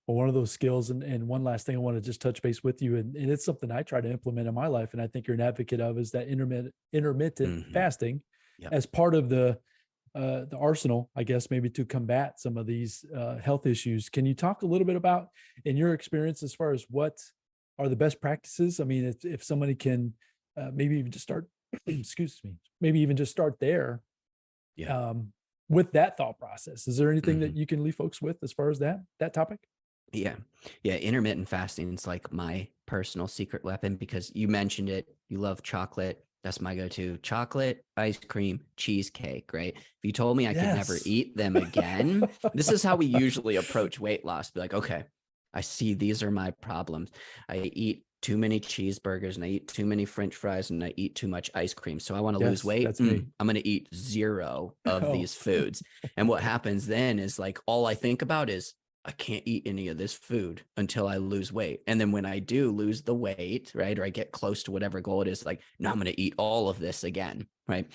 Well, one of those skills, and one last thing I want to just touch base with you, and it's something I try to implement in my life, and I think you're an advocate of, is that intermittent Hmm. fasting Yep. as part of the arsenal, I guess, maybe to combat some of these health issues. Can you talk a little bit about, in your experience, as far as what are the best practices? I mean, if somebody can maybe even just start, excuse me, maybe even just start there Yeah. um, with that thought process. Is there anything Hmm. that you can leave folks with as far as that topic? Yeah. Yeah. Intermittent fasting is like my personal secret weapon because you mentioned it. You love chocolate. That's my go-to. Chocolate, ice cream, cheesecake, right? If you told me I could never Yes. eat them again, this is how we usually approach weight loss. Be like, okay, I see these are my problems. I eat too many cheeseburgers and I eat too many French fries and I eat too much ice cream. So I want to lose Yes, weight. that's me. I'm going to eat zero of Oh, these foods. And what happens then is like all I think about is I can't eat any of this food until I lose weight. And then when I do lose the weight, right, or I get close to whatever goal it is, like, no, I'm going to eat all of this again, right?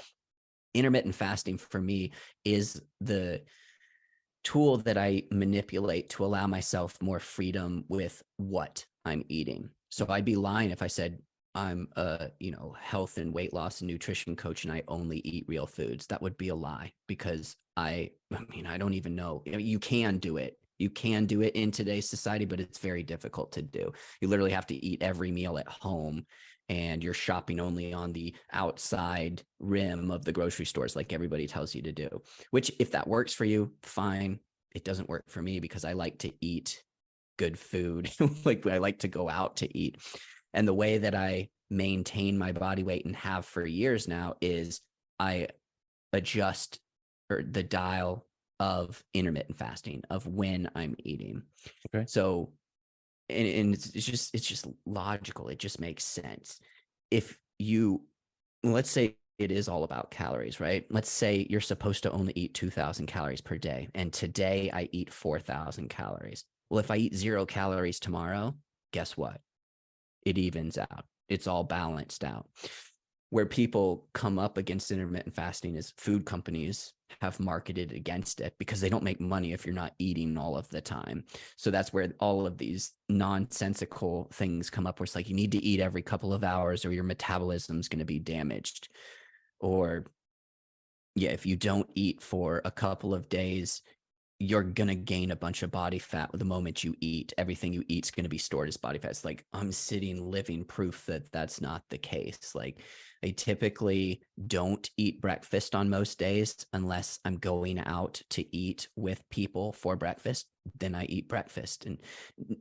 Intermittent fasting for me is the tool that I manipulate to allow myself more freedom with what I'm eating. So I'd be lying if I said I'm a, health and weight loss and nutrition coach and I only eat real foods. That would be a lie because I don't even know. You can do it. You can do it in today's society, but it's very difficult to do. You literally have to eat every meal at home and you're shopping only on the outside rim of the grocery stores like everybody tells you to do, which if that works for you, fine. It doesn't work for me because I like to eat good food. Like I like to go out to eat. And the way that I maintain my body weight and have for years now is I adjust or the dial of intermittent fasting of when I'm eating. okay. So and it's just logical. It just makes sense. If you let's say it is all about calories, right? Let's say you're supposed to only eat 2,000 calories per day, and today I eat 4,000 calories. Well, if I eat 0 calories tomorrow, guess what? It evens out. It's all balanced out. Where people come up against intermittent fasting is food companies have marketed against it because they don't make money if you're not eating all of the time. So that's where all of these nonsensical things come up where it's like you need to eat every couple of hours or your metabolism is going to be damaged. Or yeah, if you don't eat for a couple of days, you're going to gain a bunch of body fat the moment you eat. Everything you eat is going to be stored as body fat. It's like I'm sitting living proof that that's not the case. Like I typically don't eat breakfast on most days unless I'm going out to eat with people for breakfast. Then I eat breakfast. And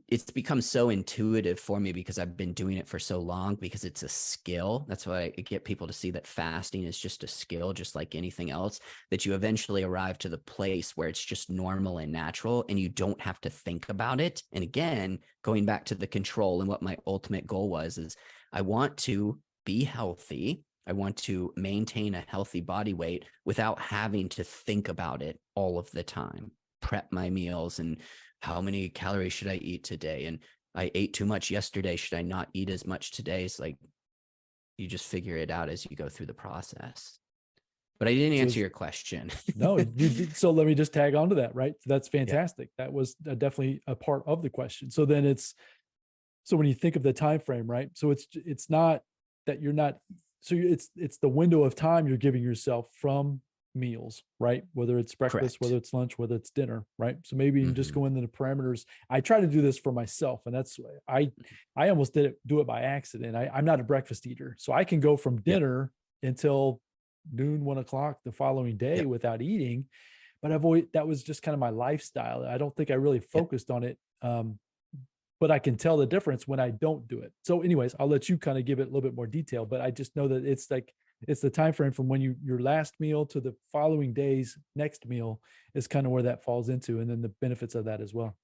it's become so intuitive for me because I've been doing it for so long because it's a skill. That's why I get people to see that fasting is just a skill, just like anything else, that you eventually arrive to the place where it's just normal and natural and you don't have to think about it. And again, going back to the control and what my ultimate goal was is I want to be healthy. I want to maintain a healthy body weight without having to think about it all of the time. Prep my meals and how many calories should I eat today? And I ate too much yesterday. Should I not eat as much today? It's like you just figure it out as you go through the process. But I didn't So answer your question. no, you did. So let me just tag on to that, right? That's Yeah, fantastic. That was definitely a part of the question. So then so when you think of the time frame, right? So it's not that you're not, so it's the window of time you're giving yourself from meals, right? Whether it's breakfast, whether correct. it's lunch, whether it's dinner, right? So maybe you can just Hmm. go into the parameters. I try to do this for myself, and that's I almost do it by accident. I'm not a breakfast eater, so I can go from Yep. dinner until noon, 1 o'clock the following day Yep. without eating. But I've always, that was just kind of my lifestyle. I don't think I really Yep. focused on it. But I can tell the difference when I don't do it. So, anyways, I'll let you kind of give it a little bit more detail. But I just know that it's like it's the time frame from when your last meal to the following day's next meal is kind of where that falls into, and then the benefits of that as well.